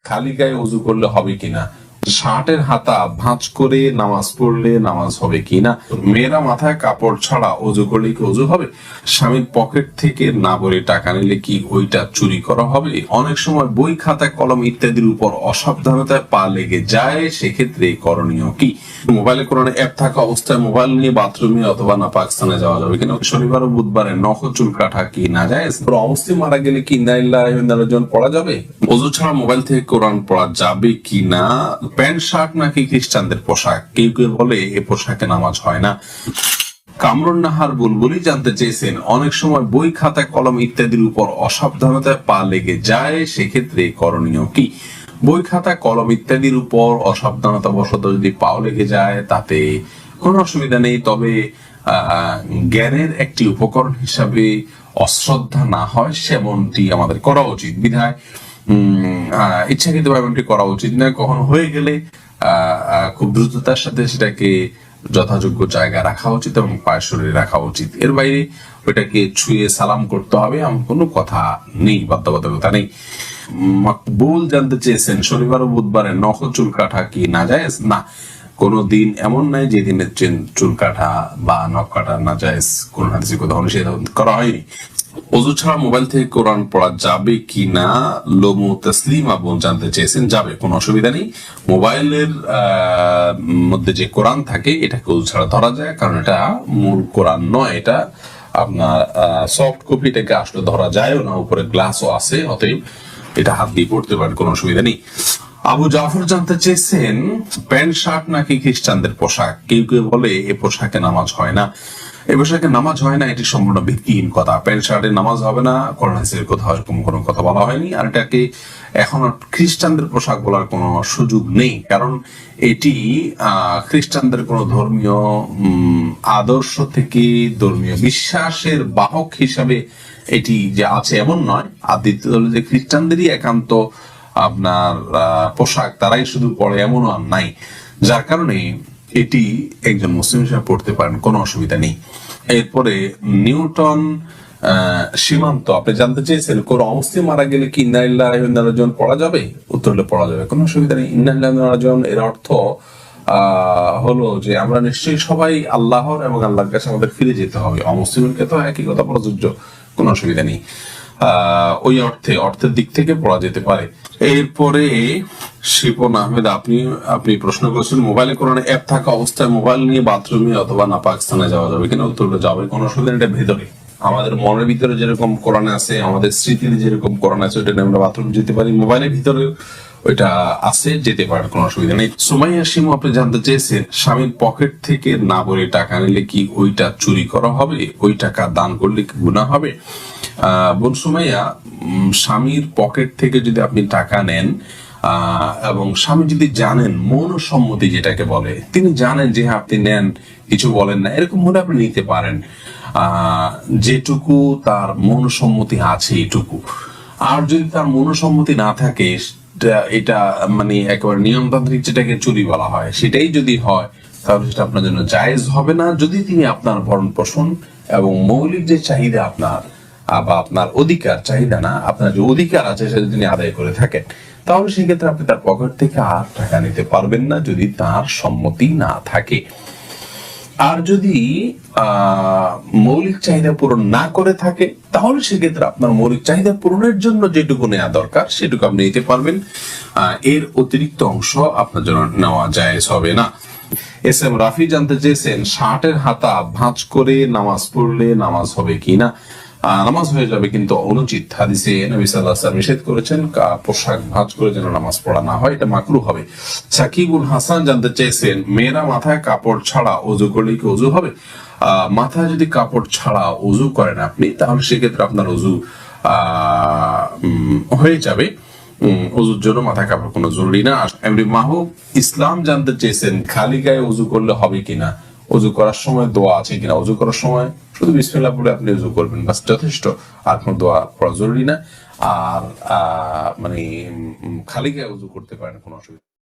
খালি গায়ে ওযু করলে হবে কিনা, শার্টের হাতা ভাঁজ করে নামাজ পড়লে নামাজ হবে কিনা, মেয়েরা মাথায় কাপড় ছাড়া ওযু করলে কি ওযু হবে, স্বামীর পকেট থেকে না বলে টাকা নিলে কি ওইটা চুরি করা হবে। অনেক সময় বই খাতা কলম ইত্যাদির উপর অসাবধানতায় পা লেগে যায়, সেক্ষেত্রে করণীয় কি। মোবাইলে কোনো অ্যাপ থাকা অবস্থায় মোবাইল নিয়ে বাথরুমে অথবা না পাকিস্তানে যাওয়া যাবে কিনা। শনিবার ও বুধবারে নখ চুল কাটা কি না যায়। অবস্থি মারা গেলে কি ইন্না লিল্লাহি ওয়া ইন্না ইলাইহি রাজিউন পড়া যাবে। ওযু ছাড়া মোবাইল থেকে কোরআন পড়া যাবে কি না। প্যান্ট শার্ট নাকি খ্রিস্টানদের পোশাক, কেউ কেউ বলে এ পোশাকে নামাজ হয় না। কামরুন নাহার বুলবুলি জানতে চেয়েছেন, অনেক সময় বই খাতা কলম ইত্যাদির উপর অসাবধানতায় পা লেগে যায়, সেক্ষেত্রে করণীয় কি। বই খাতা কলম ইত্যাদির উপর অসাবধানতা বশত যদি পাও লেগে যায় তাতে কোনো অসুবিধা নেই, তবে জ্ঞানের একটি উপকরণ হিসাবে অশ্রদ্ধা না হয় সেমনটি আমাদের করা উচিত। বিধায় ইচ্ছাকৃত এমনটি করা উচিত না। কখনো হয়ে গেলে খুব দ্রুততার সাথে সেটাকে যথাযোগ্য জায়গা রাখা উচিত এবং পায়ের শরীরে রাখা উচিত। এর বাইরে ওইটাকে ছুঁয়ে সালাম করতে হবে এমন কোনো কথা নেই, বাধ্যবাধকতা নেই। মকবুল জানতে চেয়েছেন, শনিবার ও বুধবারে নখ চুল কাটা কি না জায়েজ। না, কোন দিন এমন নাই যে দিনে চুল কাটা বা নখ কাটা না জায়েজ, কোন হাদিসে কোথাও নিষেধ করা হয়নি। ওযু ছাড়া মোবাইল থেকে কোরআন পড়া যাবে কিনা লোমু তসলিমা বোন জানতে চেয়েছেন, যাবে, কোনো অসুবিধা নেই। মোবাইলের মধ্যে যে কোরআন থাকে এটাকে ওযু ছাড়া ধরা যায়, কারণ এটা মূল কোরআন নয়, এটা আপনার সফট কপি, এটাকে আসলে ধরা যায়ও না, উপরে গ্লাসও আছে, অতএব এটা হাত দিয়ে পড়তে পারেন, কোনো অসুবিধা নেই। আবু জাফর জানতে চেয়েছেন, প্যান্ট শার্ট নাকি খ্রিস্টানদের পোশাক, কেউ কেউ বলে এ পোশাকে নামাজ হয় না। এই পোশাকে নামাজ হয় না, এটি সম্পূর্ণ ভিত্তিহীন কথা। প্যান্ট শার্টে নামাজ হবে না, কোরআন হাদিসের কোথাও এরকম কোনো কথা বলা হয়নি। আর এটাকে এখন খ্রিস্টানদের পোশাক বলার কোনো সুযোগ নেই, কারণ এটি খ্রিস্টানদের কোনো ধর্মীয় আদর্শ থেকে ধর্মীয় বিশ্বাসের বাহক হিসাবে এটি যে আছে এমন নয়। আর দ্বিতীয় হলো যে খ্রিস্টানদেরই একান্ত আপনার পোশাক, তারাই শুধু পড়ে এমন আর নাই, যার কারণে এটি একজন মুসলিম হিসেবে পড়তে পারেন, কোনো অসুবিধা নেই। এরপরে নিউটন সীমান্ত আপনি জানতে চেয়েছেন, কোন অবস্থায় মারা গেলে কি ইন্না লিল্লাহি ওয়া ইন্না ইলাইহি রাজিউন পড়া যাবে। উত্তর হলে পড়া যাবে, কোনো অসুবিধা নেই। ইন্না লিল্লাহি ওয়া ইন্না ইলাইহি রাজিউন এর অর্থ হলো যে আমরা নিশ্চয়ই সবাই আল্লাহর এবং আল্লাহর কাছে আমাদের ফিরে যেতে হবে। অমুসলিমের ক্ষেত্রে একই কথা প্রযোজ্য, কোনো অসুবিধা নেই। ওই অর্থের দিক থেকে পড়া যেতে পারে। এরপরে শিপন আহমেদ আপনি প্রশ্ন করেছেন, মোবাইলে কোনো অ্যাপ থাকা অবস্থায় মোবাইল নিয়ে বাথরুমে অথবা না পাকিস্তানে যাওয়া যাবে কিনা। উত্তর যাবে, কোনো অসুবিধা নেই। এটা ভেতরে আমাদের মনের ভিতরে যেরকম কোরআনে আছে, আমাদের স্মৃতিতে যেরকম কোরআন আছে, ওইটা আমরা বাথরুম যেতে পারি, মোবাইলের ভিতরে ওইটা আছে, যেতে পারে, কোনো অসুবিধা নেই। সুমাইয়া শিমু আপনি জানতে চেয়েছেন, স্বামীর পকেট থেকে না বলে টাকা নিলে কি ওইটা চুরি করা হবে, ওই টাকা দান করলে কি গুনাহ হবে। বোন সুমাইয়া, স্বামীর পকেট থেকে যদি আপনি টাকা নেন এবং স্বামী যদি জানেন, মৌন সম্মতি যেটাকে বলে, তিনি জানেন যে আপনি নেন, কিছু বলেন না, এরকম হলে আপনি নিতে পারেন, যেটুকু তার মৌন সম্মতি আছে এইটুকু। আর যদি তার মৌন সম্মতি না থাকে, এটা মানে একেবারে নিয়মতান্ত্রিক যেটাকে চুরি বলা হয়, সেটাই যদি হয় তাহলে সেটা আপনার জন্য জায়েজ হবে না। যদি তিনি আপনার ভরণ পোষণ এবং মৌলিক যে চাহিদা আপনার বা আপনার অধিকার, চাহিদা না, আপনার যে অধিকার আছে সেটা তিনি আদায় করে থাকেন, তাহলে সেক্ষেত্রে আপনি তার পকেট থেকে আর টাকা নিতে পারবেন না, যদি তার সম্মতি না থাকে। আর যদি মৌলিক চাহিদা পূরণ না করে থাকে, তাহলে সেক্ষেত্রে আপনার মৌলিক চাহিদা পূরণের জন্য যেটুকু নেওয়া দরকার সেটুকু আপনি নিতে পারবেন, এর অতিরিক্ত অংশ আপনার জন্য নেওয়া জায়েজ হবে না। এস এম রাফি জানতে চেয়েছেন, শার্টের হাতা ভাঁজ করে নামাজ পড়লে নামাজ হবে কিনা। নামাজ হয়ে যাবে, কিন্তু অনুচিত। হাদিসে নবী সাল্লাল্লাহু আলাইহি ওয়াসাল্লাম নিষেধ করেছেন পোশাক ভাঁজ করে যেন নামাজ পড়া না হয়, এটা মাকরুহ হবে। সাকিবুল হাসান জানতে চেয়েছেন, মেয়েরা মাথায় কাপড় ছাড়া ওযু করলে কি ওযু হবে। মাথায় যদি কাপড় ছাড়া ওযু করেন আপনি, তাহলে সেক্ষেত্রে আপনার ওযু হয়ে যাবে। ওযুর জন্য মাথায় কাপড় কোনো জরুরি না। এমনি মাহবুব ইসলাম জানতে চেয়েছেন, খালি গায়ে ওযু করলে হবে কিনা, ওযু করার সময় দোয়া আছে কিনা। ওযু করার সময় শুধু বিসমিল্লাহ বলে আপনি ওযু করবেন, বাস যথেষ্ট, আর কোনো দোয়া পড়া জরুরি না। আর মানে খালি গায়ে ওযু করতে পারেন, কোনো অসুবিধা।